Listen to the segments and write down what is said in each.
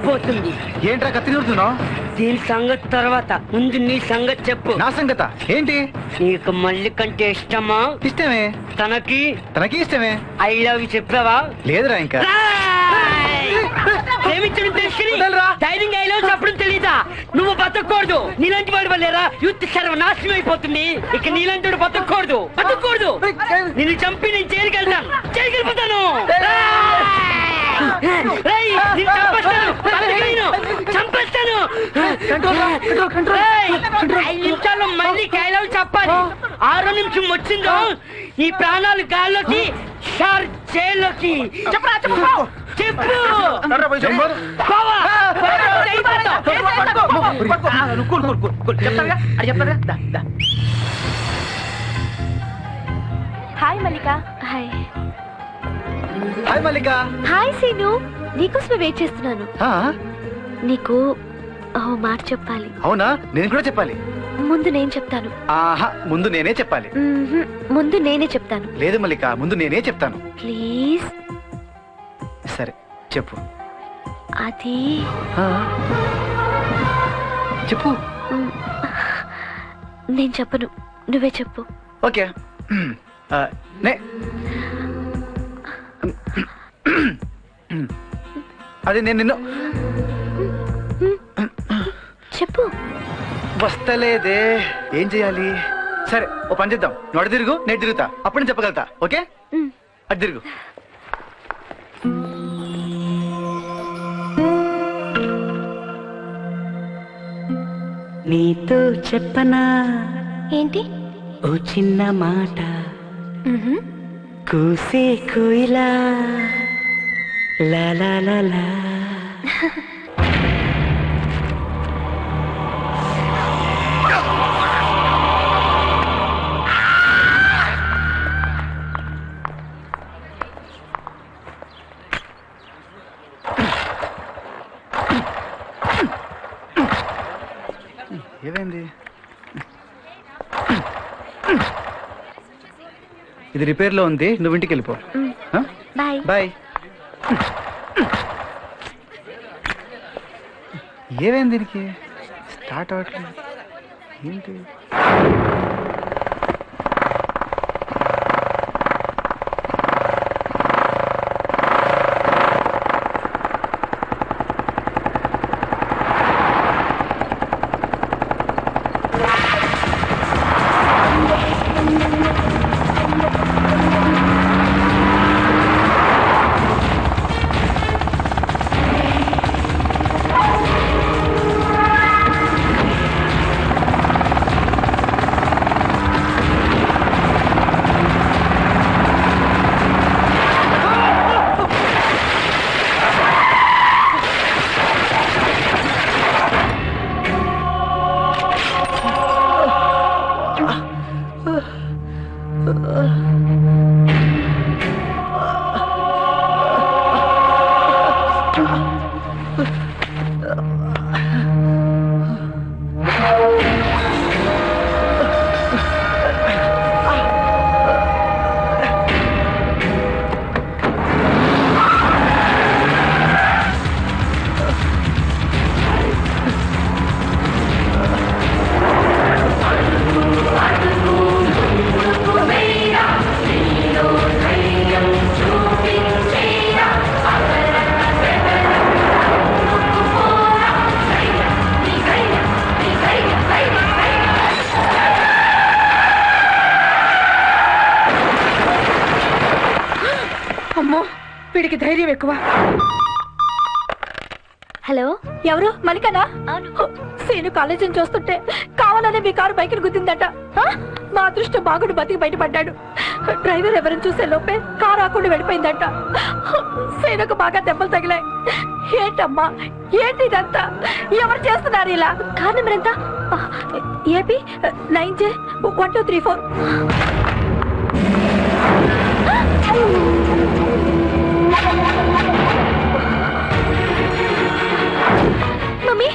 అయిపోతుంది. ఏంట్రా కత్తి నూరుతున్నావు? దీని సంగతి తర్వాత, ముందు నీ సంగతి చెప్పు. నా సంగత ఏంటి? నీకు మళ్ళీ కంటే ఇష్టమా? ఇష్టమే. తనకి ఇష్టమే. ఐ లవ్ యూ చెప్పావా? లేదురా ఇంకా. ప్రేమించడం తెలుసుకుని ధైర్యంగా ఐ లవ్ చెప్పడం తెలీదా? నువ్వు బతకూడదు. నీలాంటి వాడి వల్లేరా యూత్ సర్వనాశనం అయిపోతుంది. ఇక నీలాంటి వాడు బతకూడదు. నిన్ను చంపి నేను జైలుకెళ్తాను. జైలుకెళ్ళిపోతాను. చంపేస్తాను. 5 నిమిషాల్లో మళ్ళీ కైలవ్ చెప్పాలి. 6వ నిమిషం వచ్చిందో ఈ ప్రాణాలు గాల్లోకి, సార్ జైల్లోకి. చెప్పు. హాయ్ మల్లిక. హాయ్. హాయ్ మల్లిక. హాయ్ సీను, నీకోసమే వెయిట్ చేస్తున్నాను. నీకు మాట చెప్పాలి. అవునా? నేను కూడా చెప్పాలి. ముందు నేను చెప్తాను. ఆహా, ముందు నేనే చెప్పాలి. ముందు నేనే చెప్తాను. లేదు మల్లిక, ముందు నేనే చెప్తాను. ప్లీజ్. సరే చెప్పు. అది చెప్పు. నేను చెప్పను, నువ్వే చెప్పు. ఓకే. అది నేను నిన్ను చెప్పు. వస్తలేదే, ఏం చేయాలి? సరే ఓ పని చేద్దాం. నువ్వు అటు తిరుగు, నేను తిరుగుతా. అప్పుడు నేను చెప్పగలుగుతా. ఓకే, అటు తిరుగు. నీతో చెప్పనా ఏంటి? ఓ చిన్న మాట. కూసే కోయిలా లా లా లా లా. ఏమైంది? ఇది రిపేర్ లో ఉంది, నువ్వు ఇంటికి వెళ్ళిపో. Bye bye. ఏమైంది దీనికి? స్టార్ట్ అవ్వట్లేదు ఏంటి? వీడికి ధైర్యం ఎక్కువ. హలో, ఎవరు? మల్లికనా? సీను కాలేజీని చూస్తుంటే కావాలనే మీ కారు బైక్ని గుద్దిందట. మా అదృష్టం బాగుడు బతికి బయటపడ్డాడు. డ్రైవర్ ఎవరిని చూసే లోపే కారు ఆకుండా వెళ్ళిపోయిందట. సీనుకు బాగా దెబ్బలు తగిలాయి. ఏంటమ్మా ఏంటి ఇదంతా? ఎవరు చేస్తున్నారు ఇలా? కార్ నెంబర్ ఎంత? AP 9J1234. మమ్మీ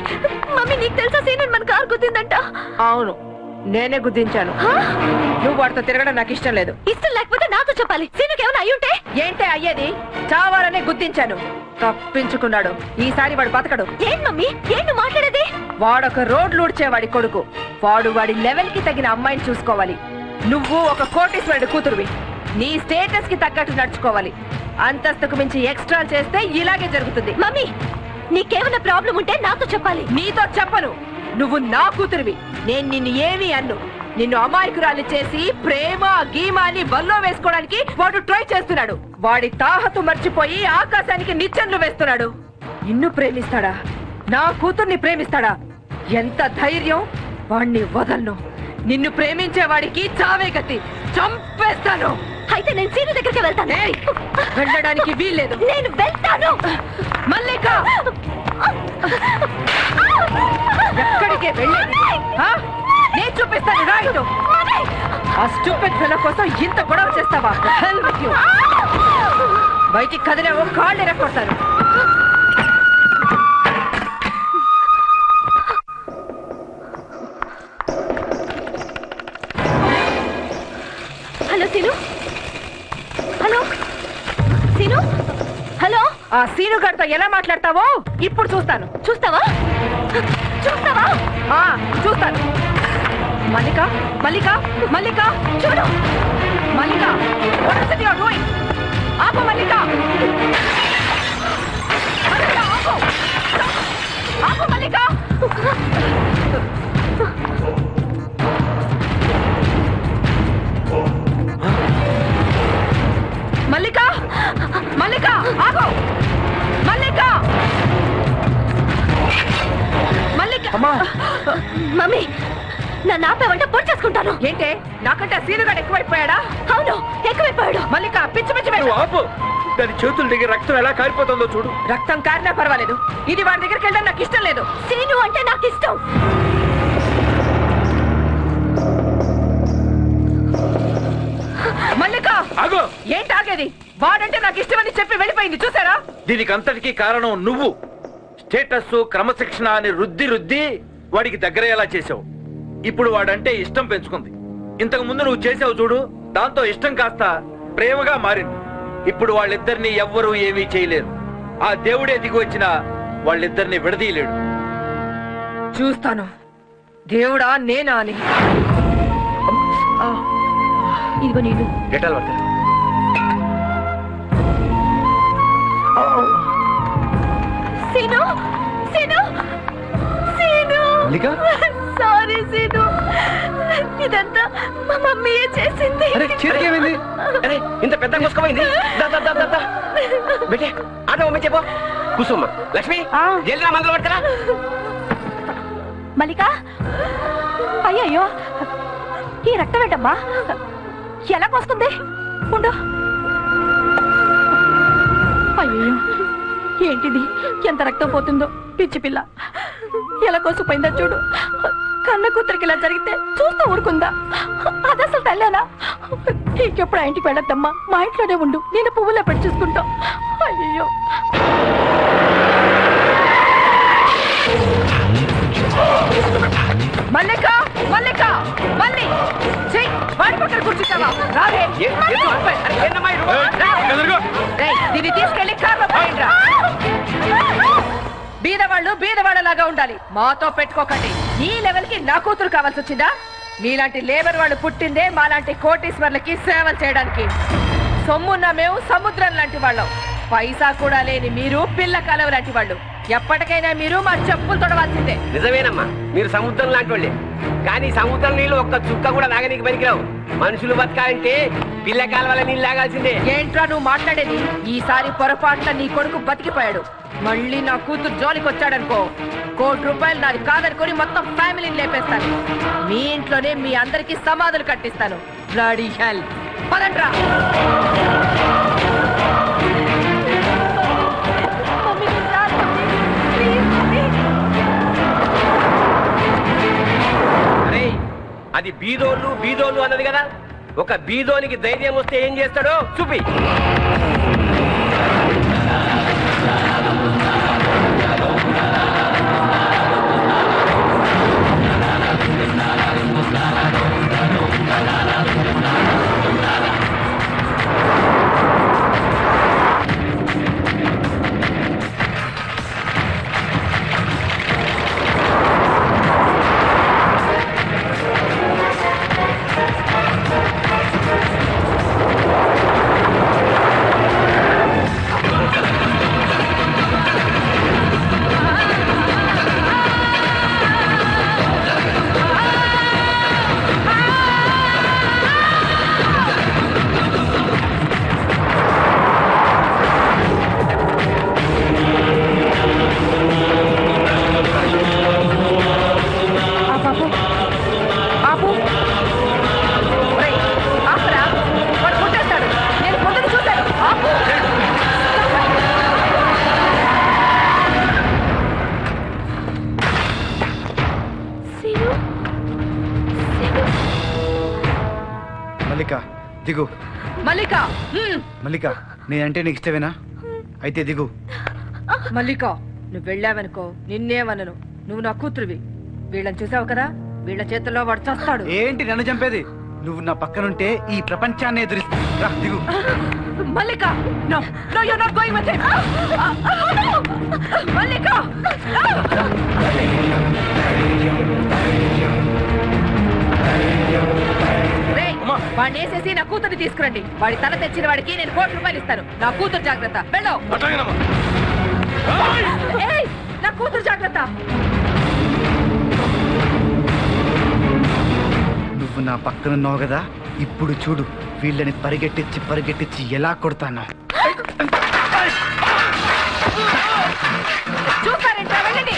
మమ్మీ, నీకు తెలుసా సీను మన కారు గుద్దిందంట? అవును, నేనే గుద్దించాను. నువ్వు వాడితో తిరగడం నాకు ఇష్టం లేదు. ఇష్టం లేకపోతే నాతో చెప్పాలి. సీనుకి ఏమైనా అయ్యుంటే? ఏంటే అయ్యేది? చావాలనే గుద్దించాను. తప్పించుకున్నాడు. ఈసారి వాడు బతకడు. ఏం మమ్మీ ఏంటి మాట్లాడేది? వాడొక రోడ్లు ఊడ్చేవాడి కొడుకు. వాడు వాడి లెవెల్ కి తగిన అమ్మాయిని చూసుకోవాలి. నువ్వు ఒక కోటీశ్వరుడి కూతురువి. నీ స్టేటస్ కి తగ్గట్టు నడుచుకోవాలి. అంతస్తుకు మించి ఎక్స్ట్రా చేస్తే ఇలాగే జరుగుతుంది. మమ్మీ నీకేమైనా ప్రాబ్లం ఉంటే నాతో చెప్పాలి. నీతో చెప్పను. నువ్వు నా కూతురివి. నేను నిన్ను ఏమీ అన్ను. నిన్ను అమాయకురాలి చేసి ప్రేమ గీమా అని బల్లో వేసుకోవడానికి వాడు ట్రై చేస్తున్నాడు. వాడి తాహతు మర్చిపోయి ఆకాశానికి నిచ్చెనలు వేస్తున్నాడు. నిన్ను ప్రేమిస్తాడా? నా కూతుర్ని ప్రేమిస్తాడా? ఎంత ధైర్యం! వాణ్ణి వదలను. నిన్ను ప్రేమించే వాడికి చావే గతి. చంపేస్తాను. అయితే నేను సీను దగ్గరికి వెళ్తాను. ఏయ్, వెళ్ళడానికి వీల్లేదు. నేను వెళ్తాను. మల్లిక, ఎక్కడికే వెళ్ళేది? ఆ? నేను చూపిస్తాను. రైట్. ఆ స్టూపిడ్ ఫెలో కోసం ఇంత గొడవ చేస్తావా? Hell with you. బయటికి కదిలేవో కాళ్ళు ఎరక్కొడతారు. Hello Seenu. Hello Seenu. Hello. ఆ సీను గారితో ఎలా మాట్లాడతావో ఇప్పుడు చూస్తాను. చూస్తావా? చూస్తావా? ఆ, చూస్తాను. మల్లిక, మల్లిక, మల్లిక, చూడు. మల్లిక, what is it you are doing? ఆపు మల్లిక. మల్లిక, ఆపు. ఆపు మల్లిక. మల్లిక, మల్లిక, ఆగు. మల్లిక, మల్లిక. మమ్మీ నన్ను ఆపేవంటే పొడి చేసుకుంటాను. ఏంటే నాకంటే సీనుగాడు ఎక్కువైపోయాడా? అవును ఎక్కువైపోయాడు. మల్లిక, పిచ్చి పిచ్చి నువ్వు ఆపు. దాని చేతుల దగ్గర రక్తం ఎలా కారిపోతుందో చూడు. రక్తం కారినా పర్వాలేదు. ఇది వాడి దగ్గరికి వెళ్ళడం నాకు ఇష్టం లేదు. సీను అంటే నాకు ఇష్టం. మల్లిక, ఆగు. ఏంటి ఆగేది? వాడంటే నాకు ఇష్టమని చెప్పి వెళ్ళిపోయింది చూసారా? దీనికి అంతటికీ కారణం నువ్వు. స్టేటస్ క్రమశిక్షణ అని రుద్ది రుద్ది వాడికి దగ్గరయ్యేలా చేసావు. ఇప్పుడు వాడంటే ఇష్టం పెంచుకుంది. ఇంతకు ముందు నువ్వు చేసావు చూడు, దాంతో ఇష్టం కాస్త ప్రేమగా మారింది. ఇప్పుడు వాళ్ళిద్దరిని ఎవ్వరూ ఏమీ చేయలేరు. ఆ దేవుడే దిగి వచ్చినా వాళ్ళిద్దరిని విడదీయలేడు. చూస్తాను దేవుడా నేనా అని. ఇదిగో నీళ్ళు. డెటాల్ వాడతారు. సీను సీను సీను. మల్లిక? సారీ సీను. ఇదంతా మా మమ్మీయే చేసింది. అరే చీరకేమైంది? అరే ఇంత పెద్ద ముసుకపోయింది. బెటే ఆటో మమ్మీ చెప్పు. కుసుమ్మ, లక్ష్మి జల్దిరా మందులు పడతారా? మల్లిక, అయ్యయ్యో ఈ రక్తం ఏంటమ్మా? ఎలాగొస్తుంది? ఉండు. అయ్యో ఏంటిది? ఎంత రక్తం పోతుందో. పిచ్చి పిల్ల ఎలా కోసిపోయిందా చూడు. కన్న కూతురికి ఇలా జరిగితే చూస్తూ ఊరుకుందా? అదసలు తల్లేనా? ఇంకెప్పుడు ఆ ఇంటికి వెళ్ళొద్దమ్మా. మా ఇంట్లోనే ఉండు. నేను పువ్వులో పెట్టి చూసుకుంటాం. అయ్యో మల్లిక, మల్లిక, మళ్ళీ వాడి పక్కన కూర్చుంటావా? రావే. దీన్ని తీసుకెళ్లి కార్లో పోయిండ్రా. బీదవాళ్ళు బీదవాళ్ళలాగా ఉండాలి. మాతో పెట్టుకోకండి. ఈ లెవెల్ కి నా కూతురు కావాల్సి వచ్చిందా? మీలాంటి లేబర్ వాళ్ళు పుట్టిందే మాలాంటి కోటీశ్వర్లకి సేవలు చేయడానికి. సొమ్మున్న మేము సముద్రం లాంటి వాళ్ళం. పైసా కూడా లేని మీరు పిల్ల కలవ లాంటి వాళ్ళు. ఎప్పటికైనా మీరు మా చెప్పులు తొడవాల్సిందే. నిజమేనమ్మా, మీరు సముద్రం లాంటి వాళ్ళే. కానీ సముద్రం నీళ్ళు ఒక్క చుక్క కూడా నాగనీకి పనికిరావు. మనుషులు బతకాలంటే పిల్ల కాలవల నీళ్ళు లాగాల్సిందే. ఏంట్రా నువ్వు మాట్లాడేది? ఈసారి పొరపాటున నీ కొడుకు బతికిపోయాడు. మళ్ళీ నా కూతురు జోలికి వచ్చాడనుకో, ₹1,00,00,000 నాది కాదనుకొని మొత్తం ఫ్యామిలీని లేపేస్తాను. మీ ఇంట్లోనే మీ అందరికి సమాధులు కట్టిస్తాను. Bloody hell. పదండ్రా. అరే అది బీదోళ్ళు బీదోళ్ళు అన్నది కదా. ఒక బీదోనికి ధైర్యం వస్తే ఏం చేస్తాడో చూపి. ఒరేయ్, ఆపురా. వాడు కొట్టేస్తాడు. నేను పొద్దున చూశాను. ఆపు. శీను శీను మల్లిక దిగు. మల్లిక మల్లిక నేనంటే నీకు ఇష్టమేనా? అయితే దిగు. మల్లిక నువ్వు వెళ్ళావనుకో నిన్నేమనను. నువ్వు నా కూతురువి. వీళ్ళని చూసావు కదా, వీళ్ళ చేతుల్లో వాడు చస్తాడు. ఏంటి నన్ను చంపేది? నువ్వు నా పక్కనుంటే ఈ ప్రపంచాన్ని ఎదురిస్తా. రా దిగు. Mallika no no you are not going with him. Mallika రేయ్, వాడిని వేసేసి నా కూతుర్ని తీసుకురండి. వాడి తల తెచ్చిన వాడికి నేను ₹1,00,000 ఇస్తాను. నా కూతురు జాగ్రత్త. వెళ్ళు. ఏయ్, నా కూతురు జాగ్రత్త. నువ్వు నా పక్కనున్నావు కదా, ఇప్పుడు చూడు వీళ్ళని పరిగెట్టించి ఎలా కొడతాను. చూస్తారంట, వెళ్ళండి.